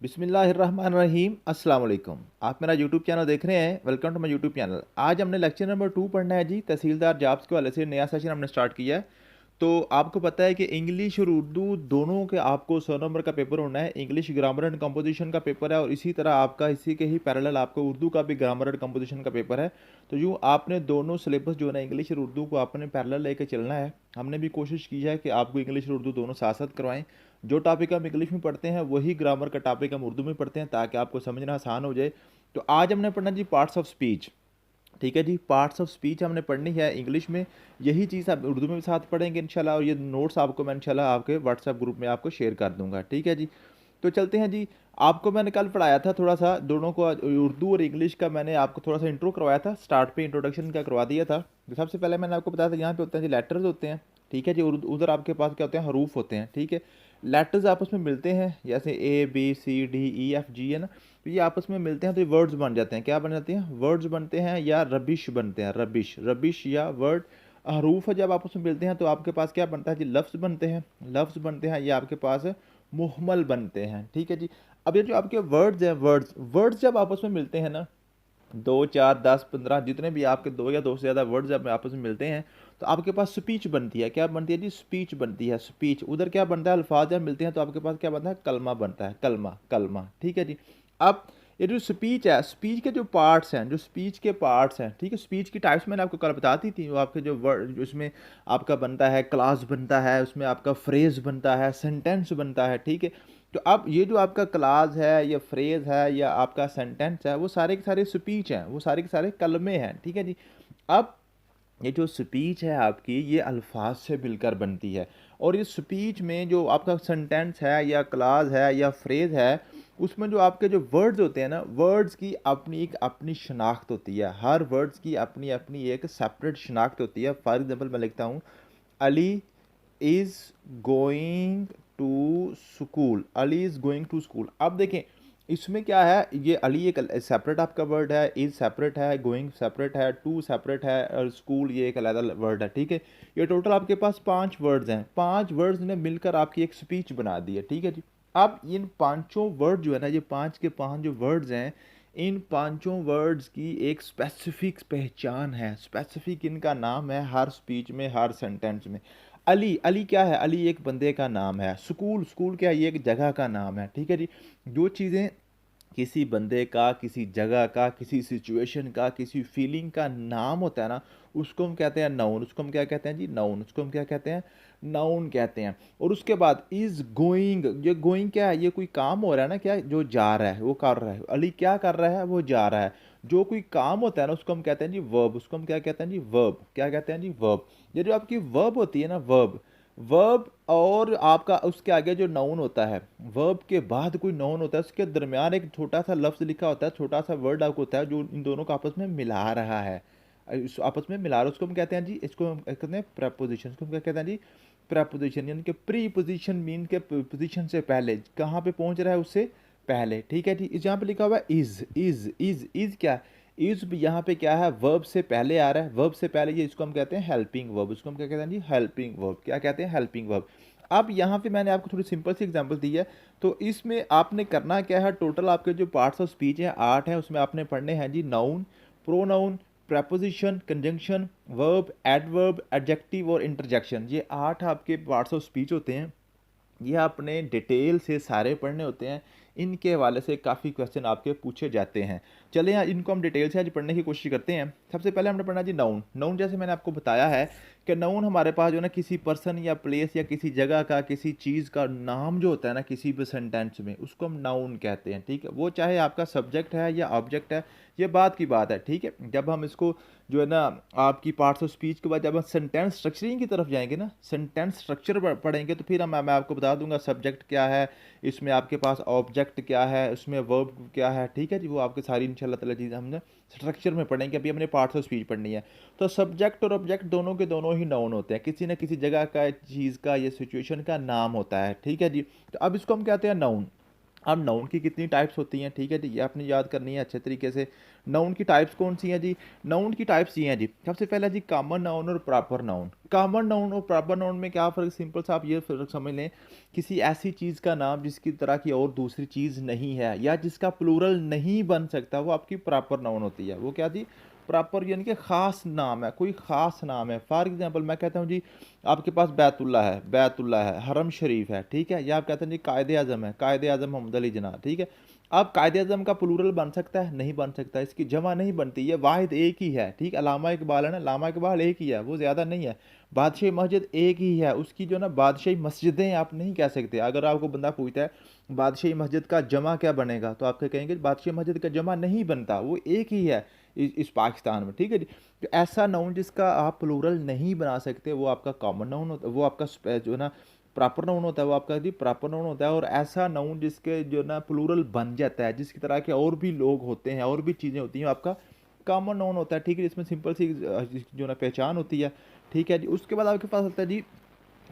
बिस्मिल्लाहिर्रहमानिर्रहीम अस्सलाम वालेकुम। आप मेरा यूट्यूब चैनल देख रहे हैं। Welcome to my YouTube channel. आज हमने लेक्चर नंबर 2 पढ़ना है जी। तहसीलदार जॉब्स के हवाले से नया सेशन हमने स्टार्ट किया है। तो आपको पता है कि इंग्लिश और उर्दू दोनों के आपको 100 नंबर का पेपर होना है। इंग्लिश ग्रामर एंड कंपोजिशन का पेपर है और इसी तरह आपका इसी के ही पैरेलल आपको उर्दू का भी ग्रामर एंड कंपोजिशन का पेपर है। तो यूँ आपने दोनों सिलेबस जो है ना इंग्लिश और उर्दू को आपने पैरेलल लेके चलना है। हमने भी कोशिश की है कि आपको इंग्लिश और उर्दू दोनों साथ साथ करवाएं। जो टॉपिक हम इंग्लिश में पढ़ते हैं वही ग्रामर का टॉपिक हम उर्दू में पढ़ते हैं ताकि आपको समझना आसान हो जाए। तो आज हमने पढ़ना जी पार्ट्स ऑफ स्पीच। ठीक है जी, पार्ट्स ऑफ स्पीच हमने पढ़नी है इंग्लिश में। यही चीज़ आप उर्दू में भी साथ पढ़ेंगे इंशाल्लाह और ये नोट्स आपको मैं इंशाल्लाह आपके व्हाट्सएप ग्रुप में आपको शेयर कर दूंगा। ठीक है जी, तो चलते हैं जी। आपको मैंने कल पढ़ाया था थोड़ा सा दोनों को, उर्दू और इंग्लिश का मैंने आपको थोड़ा सा इंट्रो करवाया था। स्टार्ट पे इंट्रोडक्शन का करवा दिया था। तो सबसे पहले मैंने आपको बताया था यहाँ पे होते हैं जी लेटर्स होते हैं। ठीक है जी, उधर आपके पास क्या होते हैं, हरूफ होते हैं। ठीक है, लेटर्स आपस में मिलते हैं जैसे A B C D E F G है ना। तो ये आपस में मिलते हैं तो ये वर्ड्स बन जाते हैं। क्या बन जाते हैं? वर्ड्स बनते हैं या रबिश बनते हैं। रबिश रबिश या वर्ड। हरूफ जब आपस में मिलते हैं तो आपके पास क्या बनता है जी? लफ्ज़ बनते हैं। लफ्ज़ बनते हैं, ये आपके पास मुहमल बनते हैं। ठीक है जी। अब ये जो आपके वर्ड्स हैं, वर्ड्स वर्ड्स जब आपस में मिलते हैं ना, 2 4 10 15 जितने भी आपके दो या दो से ज़्यादा वर्ड्स जब आपस में मिलते हैं तो आपके पास स्पीच बनती है। क्या बनती है जी? स्पीच बनती है। स्पीच उधर क्या बनता है? अल्फाज जब मिलते हैं तो आपके पास क्या बनता है? कलमा बनता है। कलमा कलमा। ठीक है जी। अब ये जो स्पीच है, स्पीच के जो पार्ट्स हैं, जो स्पीच के पार्ट्स हैं, ठीक है, स्पीच की टाइप्स मैंने आपको कल बताती थी। वो आपके जो वर्ड उसमें आपका बनता है, क्लास बनता है, उसमें आपका फ्रेज बनता है, सेंटेंस बनता है। ठीक है, तो अब ये जो आपका क्लास है या फ्रेज है या आपका सेंटेंस है वो सारे के सारे स्पीच हैं, वो सारे के सारे कलमे हैं। ठीक है जी। अब ये जो स्पीच है आपकी ये अल्फाज से मिलकर बनती है और इस स्पीच में जो आपका सेंटेंस है या क्लास है या फ्रेज है उसमें जो आपके जो वर्ड्स होते हैं ना, वर्ड्स की अपनी एक अपनी शनाख्त होती है। हर वर्ड्स की अपनी अपनी एक सेपरेट शनाख्त होती है। फॉर एग्जांपल मैं लिखता हूँ Ali is going to school. Ali is going to school. अब देखें इसमें क्या है, ये अली एक सेपरेट आपका वर्ड है, इज सेपरेट है, गोइंग सेपरेट है, टू सेपरेट है और स्कूल ये एक अलग वर्ड है। ठीक है, ये टोटल आपके पास 5 वर्ड्स हैं। 5 वर्ड्स ने मिलकर आपकी एक स्पीच बना दी है। ठीक है जी। अब इन पांचों वर्ड जो है ना, ये 5 के 5 जो वर्ड्स हैं, इन पांचों वर्ड्स की एक स्पेसिफिक पहचान है। स्पेसिफिक इनका नाम है हर स्पीच में, हर सेंटेंस में। अली, अली क्या है? अली एक बंदे का नाम है। स्कूल, स्कूल क्या है? ये एक जगह का नाम है। ठीक है जी। जो चीज़ें किसी बंदे का, किसी जगह का, किसी सिचुएशन का, किसी फीलिंग का नाम होता है ना, उसको हम कहते हैं नाउन। उसको हम क्या कहते हैं जी? नाउन। उसको हम क्या कहते हैं? नाउन कहते हैं। और उसके बाद इज गोइंग, ये गोइंग क्या है? ये कोई काम हो रहा है ना, क्या जो जा रहा है वो कर रहा है। अली क्या कर रहा है? वो जा रहा है। जो कोई काम होता है ना उसको हम कहते हैं जी वर्ब। उसको हम क्या कहते हैं जी? वर्ब। क्या कहते हैं जी? वर्ब। ये जो आपकी वर्ब होती है ना, वर्ब, वर्ब और आपका उसके आगे जो नाउन होता है, वर्ब के बाद कोई नाउन होता है, उसके दरमियान एक छोटा सा लफ्ज़ लिखा होता है, छोटा सा वर्ड आपको होता है जो इन दोनों को आपस में मिला रहा है। इस आपस में मिला रहा है उसको हम कहते हैं जी, इसको हम कहते हैं प्रपोजिशन। इसको हम क्या कहते हैं जी? प्रपोजिशन। यानी कि प्री पोजिशन मीन के पोजिशन से पहले, कहाँ पे पहुंच रहा है उससे पहले। ठीक है जी। इस यहाँ पे लिखा हुआ है इज। इज क्या? इज यहाँ पे क्या है? वर्ब से पहले आ रहा है। वर्ब से पहले ये, इसको हम कहते हैं हेल्पिंग वर्ब। इसको हम क्या कहते हैं जी? Helping verb. क्या कहते हैं? Helping verb. अब यहाँ पे मैंने आपको थोड़ी सिंपल सी एग्जांपल दी है। तो इसमें आपने करना क्या है, टोटल आपके जो पार्ट्स ऑफ स्पीच हैं 8 हैं, उसमें आपने पढ़ने हैं जी noun, pronoun, preposition, conjunction, verb, adverb, adjective और इंटरजेक्शन। ये 8 आपके पार्ट्स ऑफ स्पीच होते हैं। ये आपने डिटेल से सारे पढ़ने होते हैं। इनके हवाले से काफ़ी क्वेश्चन आपके पूछे जाते हैं। चलिए इनको हम डिटेल से आज पढ़ने की कोशिश करते हैं। सबसे पहले हमने पढ़ना जी नाउन। नाउन जैसे मैंने आपको बताया है कि नाउन हमारे पास जो है ना किसी पर्सन या प्लेस या किसी जगह का, किसी चीज़ का नाम जो होता है ना किसी भी सेंटेंस में, उसको हम नाउन कहते हैं। ठीक है, वो चाहे आपका सब्जेक्ट है या ऑब्जेक्ट है, ये बात की बात है। ठीक है, जब हम इसको जो है ना आपकी पार्ट्स ऑफ स्पीच के बाद जब हम सेंटेंस स्ट्रक्चरिंग की तरफ जाएंगे ना, सेंटेंस स्ट्रक्चर पढ़ेंगे तो फिर मैं आपको बता दूंगा सब्जेक्ट क्या है, इसमें आपके पास ऑब्जेक्ट क्या है, उसमें वर्ब क्या है। ठीक है जी, वो आपके सारी इंशाल्लाह ताला चीज़ें हमने स्ट्रक्चर में पढ़ेंगे। अभी हमने पार्ट्स ऑफ स्पीच पढ़नी है। तो सब्जेक्ट और ऑब्जेक्ट दोनों के दोनों ही नाउन होते हैं। किसी न किसी जगह का, चीज़ का या सिचुएशन का नाम होता है। ठीक है जी। तो अब इसको हम कहते हैं नाउन। अब नाउन की कितनी टाइप्स होती हैं, ठीक है जी, ये आपने याद करनी है अच्छे तरीके से। नाउन की टाइप्स कौन सी हैं जी? नाउन की टाइप्स ये हैं जी, सबसे पहला जी कॉमन नाउन और प्रॉपर नाउन। कॉमन नाउन और प्रॉपर नाउन में क्या फ़र्क, सिंपल सा आप ये फ़र्क समझ लें, किसी ऐसी चीज़ का नाम जिसकी तरह की और दूसरी चीज़ नहीं है या जिसका प्लूरल नहीं बन सकता, वो आपकी प्रॉपर नाउन होती है। वो क्या जी? प्रॉपर यानी कि ख़ास नाम है, कोई ख़ास नाम है। फॉर एग्ज़ाम्पल मैं कहता हूँ जी, आपके पास बैतुल्ला है, हरम शरीफ है, ठीक है? या आप कहते हैं जी कायदे-आज़म है, कायदे-आज़म मोहम्मद अली जिन्नाह, ठीक है? अब कायदे-आज़म का प्लूरल बन सकता है? नहीं बन सकता, इसकी जमा नहीं बनती, ये वाहिद एक ही है, ठीक? अल्लामा इकबाल है ना, अल्लामा इकबाल एक ही है, वो ज़्यादा नहीं है। बादशाही मस्जिद एक ही है, उसकी जो ना बादशाही मस्जिदें आप नहीं कह सकते। अगर आपको बंदा पूछता है बादशाही मस्जिद का जमा क्या बनेगा, तो आप क्या कहेंगे? बादशाही मस्जिद का जमा नहीं बनता, वो एक ही है इस पाकिस्तान में, ठीक है जी? तो ऐसा नाउन जिसका आप प्लूरल नहीं बना सकते, वो आपका कॉमन नाउन होता है, वो आपका जो है ना प्रॉपर नाउन होता है, वो आपका जी प्रॉपर नाउन होता है। और ऐसा नाउन जिसके जो ना प्लूरल बन जाता है, जिसकी तरह के और भी लोग होते हैं, और भी चीज़ें होती हैं, आपका कॉमन नाउन होता है, ठीक है? इसमें सिंपल सी जो ना पहचान होती है, ठीक है जी? उसके बाद आपके पास होता है जी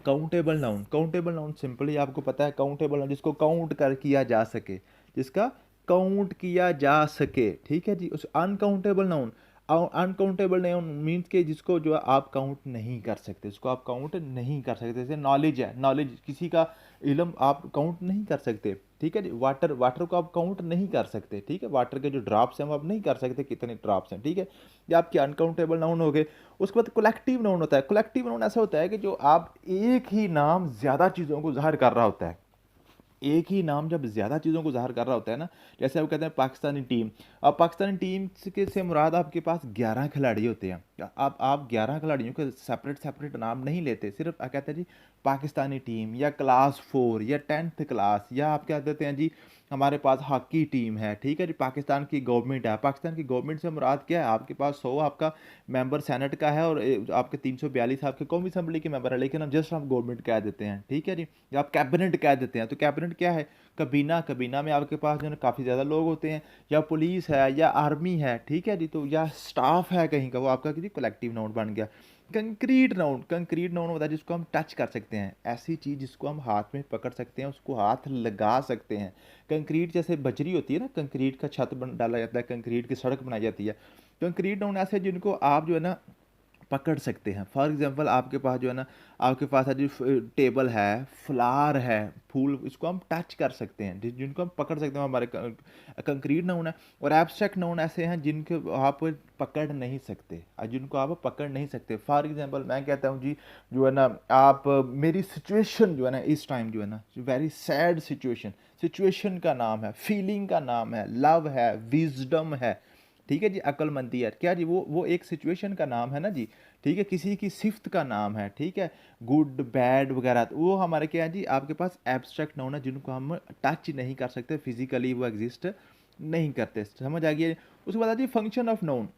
countable noun. Countable noun simply आपको पता है, काउंटेबल नाउन जिसको काउंट कर किया जा सके, जिसका काउंट किया जा सके, ठीक है जी? उस uncountable noun, uncountable noun means के जिसको जो है आप काउंट नहीं कर सकते, उसको आप काउंट नहीं कर सकते। जैसे नॉलेज है, नॉलेज किसी का इल्म आप काउंट नहीं कर सकते, ठीक है जी? वाटर, वाटर को आप काउंट नहीं कर सकते, ठीक है? वाटर के जो ड्रॉप्स हैं वो आप नहीं कर सकते कितने ड्रॉप्स हैं, ठीक है? ये आपके अनकाउंटेबल नाउन हो गए। उसके बाद कलेक्टिव नाउन होता है। कलेक्टिव नाउन ऐसा होता है कि जो आप एक ही नाम ज़्यादा चीज़ों को ज़ाहिर कर रहा होता है। एक ही नाम जब ज़्यादा चीज़ों को ज़ाहिर कर रहा होता है ना, जैसे आप कहते हैं पाकिस्तानी टीम। अब पाकिस्तानी टीम से मुराद आपके पास 11 खिलाड़ी होते हैं। आप 11 खिलाड़ियों के सेपरेट नाम नहीं लेते, सिर्फ कहते हैं जी पाकिस्तानी टीम या क्लास 4 या 10th क्लास, या आप क्या देते हैं जी हमारे पास हॉकी टीम है, ठीक है जी? पाकिस्तान की गवर्नमेंट है। पाकिस्तान की गवर्नमेंट से मुराद क्या है? आपके पास 100 आपका मेंबर सेनेट का है, और आपके 342 आपके कौमी असम्बली के मेंबर है, लेकिन हम जस्ट हम गवर्नमेंट कह देते हैं, ठीक है जी? या आप कैबिनेट कह देते हैं। तो कैबिनेट क्या है? कबीना। कबीना में आपके पास जो है काफ़ी ज़्यादा लोग होते हैं, या पुलिस है या आर्मी है, ठीक है जी? तो या स्टाफ है कहीं का, वो आपका किसी कलेक्टिव नाउन बन गया। कंक्रीट नाउन होता है जिसको हम टच कर सकते हैं, ऐसी चीज़ जिसको हम हाथ में पकड़ सकते हैं, उसको हाथ लगा सकते हैं। कंक्रीट जैसे बजरी होती है ना, कंक्रीट का छत बन डाला जाता है, कंक्रीट की सड़क बनाई जाती है। कंक्रीट नाउन ऐसे जिनको आप जो है ना पकड़ सकते हैं। फॉर एग्जांपल आपके पास जो है ना, आपके पास है जी टेबल है, फ्लावर है, फूल, इसको हम टच कर सकते हैं, जिनको हम पकड़ सकते हैं, हमारे कंक्रीट नाउन है। और एब्स्ट्रैक्ट नाउन ऐसे हैं जिनको आप पकड़ नहीं सकते, जिनको आप पकड़ नहीं सकते। फॉर एग्जांपल मैं कहता हूँ जी, जो है ना आप मेरी सिचुएशन जो है ना इस टाइम जो है ना वेरी सैड सिचुएशन, सिचुएशन का नाम है, फीलिंग का नाम है, लव है, विजडम है, ठीक है जी? अक्लमंदी है क्या जी? वो एक सिचुएशन का नाम है ना जी, ठीक है? किसी की सिफ्त का नाम है, ठीक है? गुड बैड वगैरह, तो वो हमारे क्या है जी, आपके पास एब्स्ट्रैक्ट नाउन है जिनको हम टच नहीं कर सकते, फिजिकली वो एग्जिस्ट नहीं करते। समझ आ गई? उसके बाद आती है function of noun.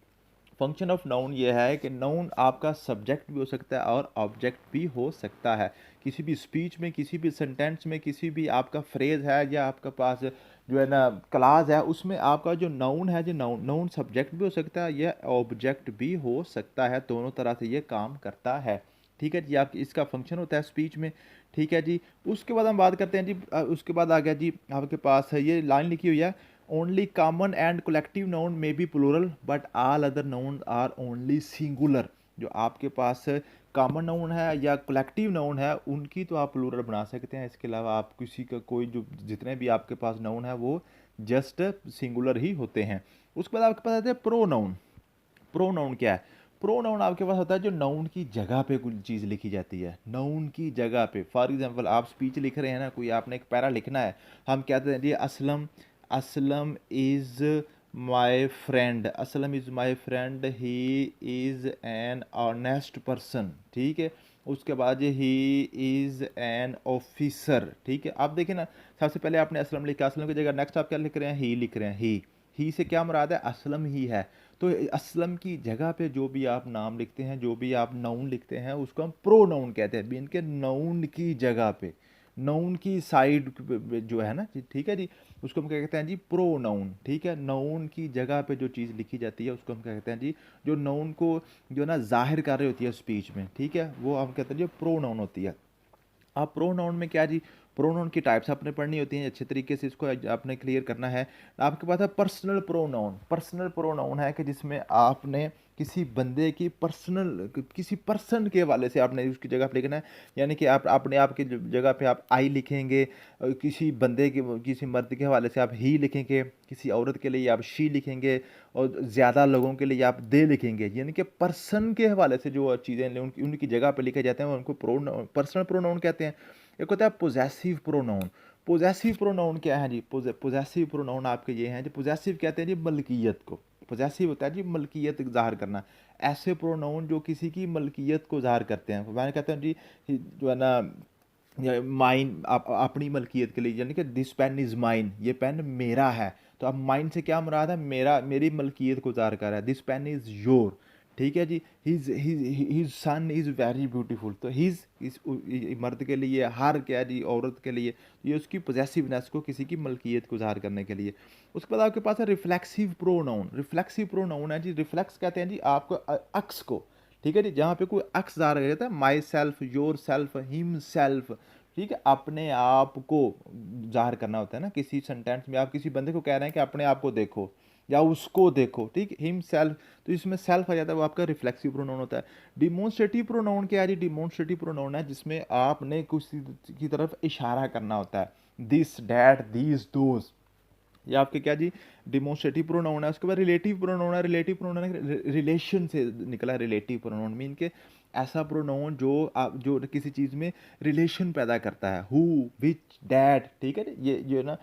Function of noun ये है कि नाउन आपका सब्जेक्ट भी हो सकता है और ऑब्जेक्ट भी हो सकता है। किसी भी स्पीच में, किसी भी सेंटेंस में, किसी भी आपका फ्रेज है, या आपके पास जो है ना क्लास है, उसमें आपका जो नाउन है, जो नाउन नाउन सब्जेक्ट भी हो सकता है, या ऑब्जेक्ट भी हो सकता है, दोनों तरह से ये काम करता है, ठीक है जी? आप इसका फंक्शन होता है स्पीच में, ठीक है जी? उसके बाद हम बात करते हैं जी, उसके बाद आ गया जी आपके पास है ये लाइन लिखी हुई है, only common and collective noun may be plural but all other noun are only singular. जो आपके पास कॉमन नाउन है या कलेक्टिव नाउन है, उनकी तो आप प्लूरल बना सकते हैं, इसके अलावा आप किसी का कोई जो जितने भी आपके पास नाउन है वो जस्ट सिंगुलर ही होते हैं। उसके बाद आपके पास आते हैं प्रो नाउन। प्रो नाउन क्या है? प्रो नाउन आपके पास होता है जो नाउन की जगह पे कोई चीज़ लिखी जाती है, नाउन की जगह पे। फॉर एग्जांपल आप स्पीच लिख रहे हैं ना, कोई आपने एक पैरा लिखना है, हम कहते हैं जी Aslam, Aslam is my friend, Aslam is my friend, he is an honest person, ठीक है? उसके बाद ही इज़ एन ऑफिसर, ठीक है? आप देखिए ना, सबसे पहले आपने असलम लिखा, असलम की जगह नेक्स्ट आप क्या लिख रहे हैं? ही लिख रहे हैं। ही से क्या मुराद है? असलम ही है। तो असलम की जगह पे जो भी आप नाम लिखते हैं, जो भी आप नाउन लिखते हैं, उसको हम प्रो नाउन कहते हैं। इनके नाउन की जगह पे, नाउन की साइड जो है ना जी, ठीक है जी, उसको हम क्या कहते हैं जी? प्रो नाउन, ठीक है? नाउन की जगह पे जो चीज़ लिखी जाती है उसको हम क्या कहते हैं जी? जो नाउन को जो ना जाहिर कर रही होती है स्पीच में, ठीक है? वो हम कहते हैं जी प्रो नाउन होती है। अब प्रोनाउन में क्या जी? प्रोनाउन की टाइप्स आपने पढ़नी होती हैं, अच्छे तरीके से इसको आपने क्लियर करना है। आपके पास है पर्सनल प्रोनाउन। पर्सनल प्रोनाउन है कि जिसमें आपने किसी बंदे की पर्सनल किसी पर्सन के हवाले से आपने उसकी जगह पे लिखना है, यानी कि आप अपने आप की जगह पे आप आई लिखेंगे, किसी बंदे के किसी मर्द के हवाले से आप ही लिखेंगे, किसी औरत के लिए आप शी लिखेंगे, और ज़्यादा लोगों के लिए आप दे लिखेंगे। यानी कि पर्सन के हवाले से जो चीज़ें उनकी उनकी जगह पे लिखे जाते हैं उनको प्रोनाउन पर्सनल प्रोनाउन कहते हैं। एक होता है पोजेसिव प्रोनाउन। पोजेसिव प्रोनाउन क्या है जी? पोजेसिव प्रोनाउन आपके ये हैं, जो पोजेसिव कहते हैं जी मलकियत को। पोजेसिव होता है जी मलकियत ज़ाहिर करना। ऐसे प्रोनाउन जो किसी की मलकियत को ज़ाहिर करते हैं, मैंने कहता हूँ जी जो है ना, माइन अपनी मलकियत के लिए, यानी कि दिस पेन इज़ माइन, ये पेन मेरा है। तो अब माइन से क्या मुराद है? मेरा, मेरी मलकियत को ज़ाहिर कर रहा है। दिस पेन इज़ योर, ठीक है जी। His son is very beautiful, तो हिज इस मर्द के लिए, हर क्या जी औरत के लिए, ये उसकी पोजेसिवनेस को, किसी की मलकियत को ज़ाहिर करने के लिए। उसके बाद आपके पास है रिफ्लेक्सिव प्रोनाउन। रिफ्लेक्सिव प्रोनाउन है जी, रिफ्लेक्स कहते हैं जी आपको अक्स को, ठीक है जी, जहाँ पे कोई अक्स ज़ाहिर कर देता है, my self, your self, him self, ठीक है, अपने आप को ज़ाहिर करना होता है ना। किसी सेंटेंस में आप किसी बंदे को कह रहे हैं कि अपने आप को देखो या उसको देखो, ठीक है, हिम सेल्फ, तो इसमें सेल्फ आ जाता है, वो आपका रिफ्लेक्सिव प्रोनाउन होता है। डिमोन्स्ट्रेटिव प्रोनाउन क्या है जी? डिमोन्स्ट्रेटिव प्रोनाउन है जिसमें आपने कुछ की तरफ इशारा करना होता है। दिस, डैट, दीज, दोज, ये आपके क्या जी डिमोन्स्ट्रेटिव प्रोनाउन है। उसके बाद रिलेटिव प्रोनाउन है। रिलेटिव प्रोनाउन है रिलेशन से निकला। रिलेटिव प्रोनाउन मीन के ऐसा प्रोनाउन जो आप जो किसी चीज़ में रिलेशन पैदा करता है। हु, विच, डैट, ठीक है, ये जो है ना,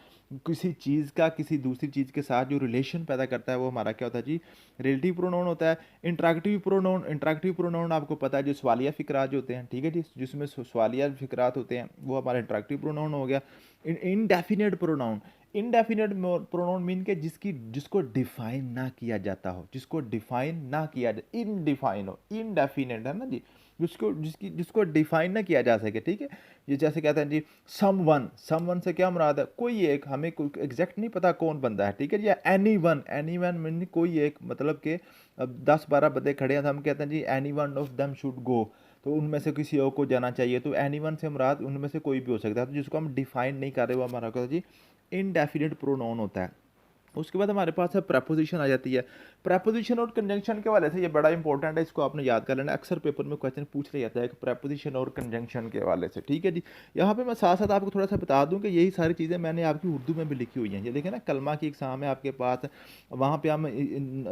किसी चीज़ का किसी दूसरी चीज़ के साथ जो रिलेशन पैदा करता है वो हमारा क्या होता है जी? रिलेटिव प्रोनाउन होता है। इंटरेक्टिव प्रोनाउन, इंटरेक्टिव प्रोनाउन आपको पता है जो सवालिया फिक्रात जो होते हैं, ठीक है जी, जिसमें सवालिया फिक्रात होते हैं, वो हमारा इंटरेक्टिव प्रोनाउन हो गया। Indefinite pronoun. Indefinite pronoun mean के जिसको डिफाइन ना किया जाता हो, जिसको डिफाइन ना किया जाए, इनडिफाइन हो, इनडेफिनेट है ना जी, जिसको डिफाइन ना किया जा सके, ठीक है। ये जैसे कहते हैं जी समवन, समवन से क्या मुराद है? कोई एक, हमें कोई एग्जैक्ट नहीं पता कौन बंदा है, ठीक है जी। या एनीवन, एनीवन मीन कोई एक, मतलब कि अब 10-12 बंदे खड़े हैं तो हम कहते हैं जी any one of them should go, तो उनमें से किसी और को जाना चाहिए, तो एनी वन से मुराद उनमें से कोई भी हो सकता है, तो जिसको हम डिफाइन नहीं कर रहे वो हमारा कहता है जी इनडेफिनिट प्रोनाउन होता है। उसके बाद हमारे पास है प्रेपोजिशन आ जाती है। प्रेपोजिशन और कंजंक्शन के हवाले से ये बड़ा इंपॉर्टेंट है, इसको आपने याद कर लेना। अक्सर पेपर में क्वेश्चन पूछ लिया जाता है कि प्रेपोजिशन और कंजंक्शन के हवाले से, ठीक है जी। यहाँ पे मैं साथ साथ आपको थोड़ा सा बता दूं कि यही सारी चीज़ें मैंने आपकी उर्दू में भी लिखी हुई हैं। ये देखें ना, कलमा की एग्जाम है आपके पास, वहाँ पे हम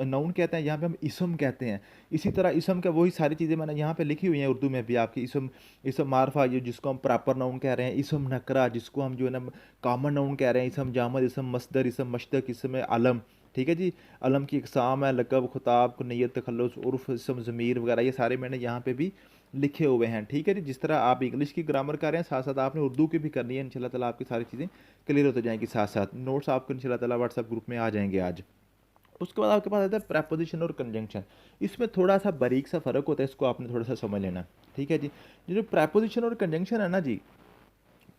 नाउन कहते हैं, यहाँ पे हम इसम कहते हैं। इसी तरह इसम का वही सारी चीज़ें मैंने यहाँ पे लिखी हुई हैं उर्दू में भी आपकी। इसम, इसम मारफा, ये जिसको हम प्रॉपर नाउन कह रहे हैं, इसम नकरा जिसको हम जो है ना कॉमन नाउन कह रहे हैं, इसम जामद, इसम मस्दर, इसम मश्तक, इसम अलम, ठीक है जी। अलम की इकसाम है, लक़ब, खुताब, कुनियत, तखल्लुस, उर्फ़, इसम, ज़मीर वगैरह, ये सारे मैंने यहाँ पे भी लिखे हुए हैं, ठीक है जी। जिस तरह आप इंग्लिश की ग्रामर कर रहे हैं, साथ साथ आपने उर्दू की भी करनी है। इंशाल्लाह ताला आपकी सारी चीज़ें क्लियर होती जाएंगी। साथ साथ नोट्स आपको इंशाल्लाह ताला व्हाट्सएप ग्रुप में आ जाएंगे आज। उसके बाद आपके पास आता है प्रेपोजिशन और कंजंक्शन। इसमें थोड़ा सा बारीक सा फ़र्क होता है, इसको आपने थोड़ा सा समझ लेना, ठीक है जी। जो प्रेपोजिशन और कंजंक्शन है ना जी,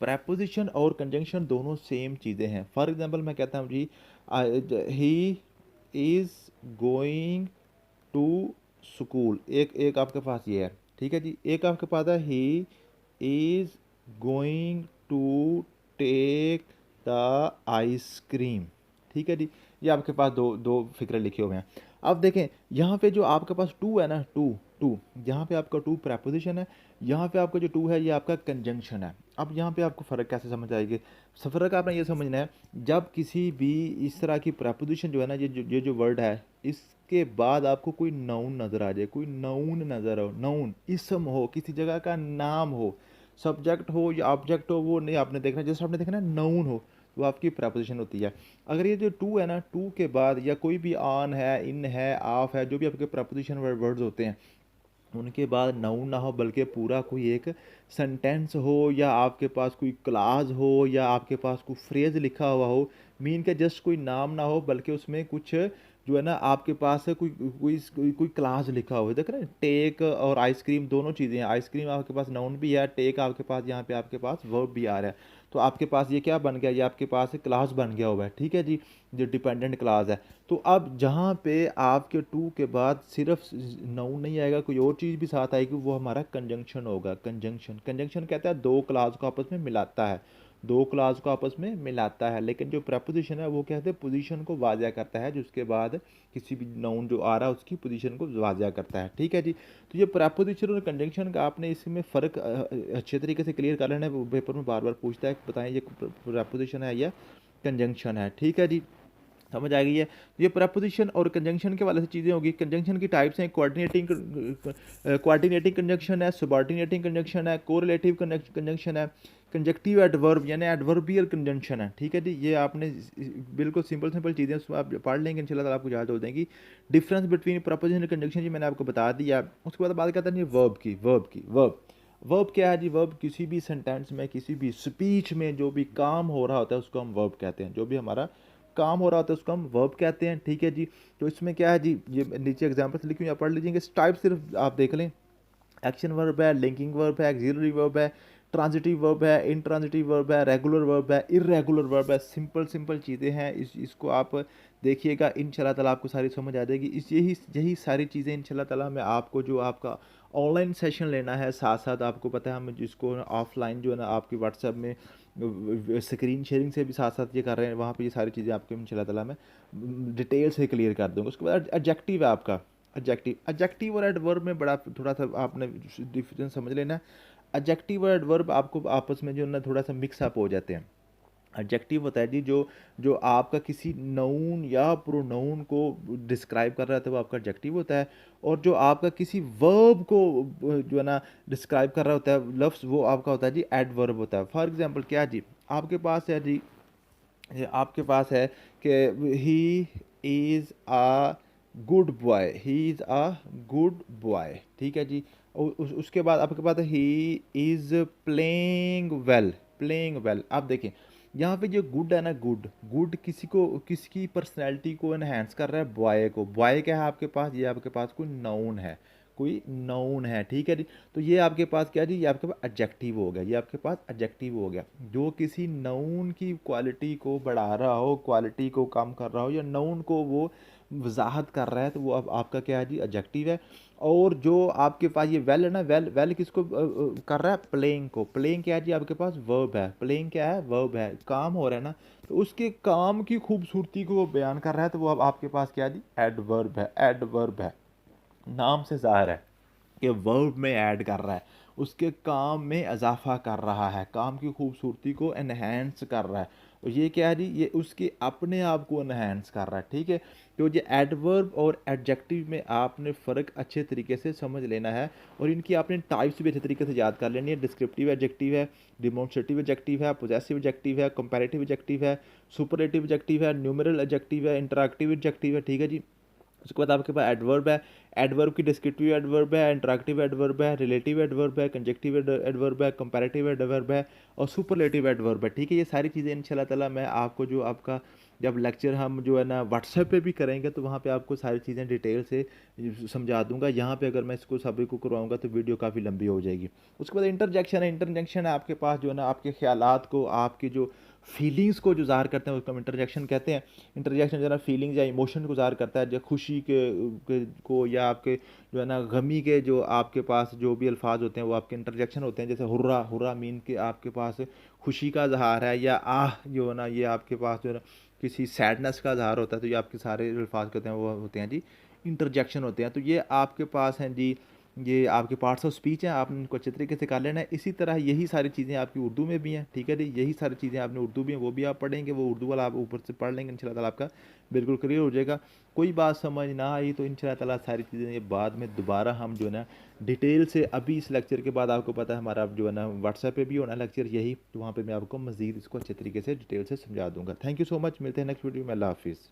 प्रेपोजिशन और कंजंक्शन दोनों सेम चीज़ें हैं। फॉर एग्जांपल मैं कहता हूँ जी he is going to school, एक एक आपके पास ये है, ठीक है जी। एक आपके पास है he is going to take the ice cream, ठीक है जी। ये आपके पास दो दो फिक्रे लिखे हुए हैं। अब देखें यहाँ पे जो आपके पास टू है ना, टू टू, यहाँ पे आपका टू प्रेपोजिशन है, यहाँ पे आपका जो टू है ये आपका कंजंक्शन है। अब यहाँ पे आपको फ़र्क कैसे समझ आएगी? फ़र्क आपने ये समझना है, जब किसी भी इस तरह की प्रेपोजिशन जो है ना, ये जो वर्ड है, इसके बाद आपको कोई नाउन नज़र आ जाए, कोई नाउन नज़र हो, नाउन इसम हो, किसी जगह का नाम हो, सब्जेक्ट हो या ऑब्जेक्ट हो, वो नहीं आपने देखना, जैसे आपने देखना नाउन हो, वो आपकी प्रेपोजिशन होती है। अगर ये जो टू है ना, टू के बाद या कोई भी ऑन है, इन है, ऑफ है, जो भी आपके प्रेपोजिशन वर्ड्स होते हैं, उनके बाद नाउन ना हो बल्कि पूरा कोई एक सेंटेंस हो, या आपके पास कोई क्लाज हो, या आपके पास कोई फ्रेज लिखा हुआ हो, मीन के जस्ट कोई नाम ना हो बल्कि उसमें कुछ जो है ना आपके पास है कोई कोई कोई, कोई क्लाज लिखा हुआ है। देख रहे हैं, टेक और आइसक्रीम दोनों चीज़ें हैं। आइसक्रीम आपके पास नाउन भी है, टेक आपके पास यहाँ पे आपके पास वर्ब भी आ रहा है, तो आपके पास ये क्या बन गया? ये आपके पास क्लास बन गया हुआ है, ठीक है जी, जो डिपेंडेंट क्लास है। तो अब जहाँ पे आपके टू के बाद सिर्फ नाउन नहीं आएगा, कोई और चीज़ भी साथ आएगी, वो हमारा कंजंक्शन होगा। कंजंक्शन, कंजंक्शन कहता है दो क्लास को आपस में मिलाता है। दो क्लास को आपस में मिलाता है। लेकिन जो प्रपोजिशन है वो क्या है, पोजीशन को वाज़ह करता है, जिसके बाद किसी भी नाउन जो आ रहा है उसकी पोजीशन को वाज़ह करता है। ठीक है जी। तो ये प्रपोजिशन और कंजंक्शन का आपने इसमें फ़र्क अच्छे तरीके से क्लियर कर लेना है। वो पेपर में बार बार पूछता है कि बताएं ये प्रपोजिशन है या कंजंक्शन है। ठीक है जी, समझ आ गई है। तो ये प्रपोजिशन और कंजंक्शन के वाले से चीज़ें होगी। कंजंक्शन की टाइप्स हैं, कोऑर्डिनेटिंग कंजंक्शन है, सबऑर्डिनेटिंग कंजंक्शन है, कोरिलेटिव कंजंक्शन है, कंजक्टिव एडवर्ब यानी एडवर्बियल कंजंक्शन है। ठीक है जी, ये आपने बिल्कुल सिंपल सिंपल चीज़ें उसमें आप पढ़ लेंगे इंशाल्लाह ताला आपको याद हो जाएंगी। डिफरेंस बिटवीन प्रपोजिशन और कंजंक्शन जी मैंने आपको बता दिया। उसके बाद बात करते हैं वर्ब। वर्ब क्या है जी? वर्ब किसी भी सेंटेंस में, किसी भी स्पीच में जो भी काम हो रहा होता है उसको हम वर्ब कहते हैं। जो भी हमारा काम हो रहा होता है उसको हम वर्ब कहते हैं। ठीक है जी। तो इसमें क्या है जी, ये नीचे एग्जाम्पल्स लिखी हुई, आप पढ़ लीजिएंगे। टाइप सिर्फ आप देख लें, एक्शन वर्ब है, लिंकिंग वर्ब है, एक्सिलरी वर्ब है, ट्रांजिटिव वर्ब है, इनट्रांजिटिव वर्ब है, रेगुलर वर्ब है, इरेगुलर वर्ब है। सिंपल सिंपल चीज़ें हैं। इसको आप देखिएगा, इंशाल्लाह ताला आपको सारी समझ आ जाएगी। यही सारी चीज़ें इंशाल्लाह ताला मैं आपको, जो आपका ऑनलाइन सेशन लेना है, साथ साथ आपको पता है हम जिसको ऑफलाइन जो है ना आपकी व्हाट्सएप में स्क्रीन शेयरिंग से भी साथ साथ ये कर रहे हैं, वहाँ पे ये सारी चीज़ें आपको इंशाल्लाह ताला मैं डिटेल से क्लियर कर दूँगा। उसके बाद एडजेक्टिव है आपका। एडजेक्टिव और एडवर्ब में बड़ा थोड़ा सा आपने डिफरेंस समझ लेना है। एडजेक्टिव और एडवर्ब आपको आपस में जो है ना थोड़ा सा मिक्स अप हो जाते हैं। एडजेक्टिव होता है जी जो जो आपका किसी नाउन या प्रोनाउन को डिस्क्राइब कर रहा था, वो आपका एडजेक्टिव होता है। और जो आपका किसी वर्ब को जो है ना डिस्क्राइब कर रहा होता है लफ्ज़, वो आपका होता है जी एडवर्ब होता है। फॉर एग्जांपल क्या जी, आपके पास है जी, ये आपके पास है कि he is a good boy, he is a good boy. ठीक है जी। उसके बाद आपके पास ही इज़ प्लेइंग वेल। आप देखें यहाँ पे जो गुड है ना, गुड गुड किसी को, किसकी पर्सनैलिटी को इन्हेंस कर रहा है, बॉय को। बॉय क्या है आपके पास, ये आपके पास कोई नाउन है। ठीक है जी। तो ये आपके पास क्या जी, ये आपके पास एडजेक्टिव हो गया, ये आपके पास एडजेक्टिव हो गया। जो किसी नाउन की क्वालिटी को बढ़ा रहा हो, क्वालिटी को कम कर रहा हो, या नाउन को वो वजाहत कर रहा है, तो वो अब आपका क्या है जी, एडजेक्टिव है। और जो आपके पास ये वेल है ना, वेल वेल किसको कर रहा है, प्लेइंग को। प्लेइंग क्या है जी आपके पास, वर्ब है। प्लेइंग क्या है, वर्ब है, काम हो रहा है ना, तो उसके काम की खूबसूरती को वो बयान कर रहा है, तो वो अब आपके पास क्या है जी, एडवर्ब है। नाम से ज़ाहिर है कि वर्ब में ऐड कर रहा है, उसके काम में इजाफा कर रहा है, काम की खूबसूरती को एनहेंस कर रहा है। और ये क्या है जी, ये उसके अपने आप को एनहेंस कर रहा है। ठीक है। तो ये एडवर्ब और एडजेक्टिव में आपने फ़र्क अच्छे तरीके से समझ लेना है, और इनकी आपने टाइप्स भी अच्छे तरीके से याद कर लेनी है। डिस्क्रिप्टिव एडजेक्टिव है, डिमॉन्स्ट्रेटिव एडजेक्टिव है, पोजेसिव एडजेक्टिव है, कंपैरेटिव एडजेक्टिव है, सुपरलेटिव एडजेक्टिव है, न्यूमेरल एडजेक्टिव है, इंटरैक्टिव एडजेक्टिव है। ठीक है जी। उसके बाद आपके पास एडवर्ब है। एडवर्ब की डिस्क्रिप्टिव एडवर्ब है, इंटरैक्टिव एडवर्ब है, रिलेटिव एडवर्ब है, कंजक्टिव एडवर्ब है, कंपैरेटिव एडवर्ब है, और सुपरलेटिव एडवर्ब है। ठीक है। ये सारी चीज़ें इंशाल्लाह ताला मैं आपको, जो आपका जब लेक्चर हम जो है ना व्हाट्सएप पे भी करेंगे, तो वहाँ पे आपको सारी चीज़ें डिटेल से समझा दूंगा। यहाँ पे अगर मैं इसको सभी को करवाऊंगा तो वीडियो काफ़ी लंबी हो जाएगी। उसके बाद इंटरजेक्शन है आपके पास, जो है ना आपके ख्यालात को, आपकी जो फीलिंग्स को जो ज़ाहिर करते हैं उसको हम इंटरजेक्शन कहते हैं। इंटरजेक्शन जो है ना फीलिंग्स या इमोशन को ज़ाहिर करता है, जो खुशी के को, या आपके जो है ना गमी के, जो आपके पास जो भी अल्फाज होते हैं वो आपके इंटरजेक्शन होते हैं। जैसे हुर्रा, हुर्रा मीन के आपके पास खुशी का इजहार है, या आह जो है ना ये आपके पास जो है ना किसी सैडनेस का इजहार होता है। तो ये आपके सारे अल्फाज कहते हैं वो होते हैं जी इंटरजेक्शन होते हैं। तो ये आपके पास हैं जी, ये आपके पार्ट्स ऑफ स्पीच हैं, आपने इनको अच्छे तरीके से कर लेना है। इसी तरह यही सारी चीज़ें आपकी उर्दू में भी हैं। ठीक है जी। यही सारी चीज़ें आपने उर्दू भी हैं, वो भी आप पढ़ेंगे, वो उर्दू वाला आप ऊपर से पढ़ लेंगे, इंशाल्लाह ताला आपका बिल्कुल क्लियर हो जाएगा। कोई बात समझ ना आई तो इंशाल्लाह ताला सारी चीज़ें ये बाद में दोबारा हम जो है ना डिटेल से, अभी इस लेक्चर के बाद आपको पता है हमारा जो है ना व्हाट्सएप पे भी होना लेक्चर यही, तो वहाँ पे मैं आपको मज़ीद इसको अच्छे तरीके से डिटेल से समझा दूँगा। Thank you so much. मिलते हैं नेक्स्ट वीडियो में। अल्लाह हाफिज़।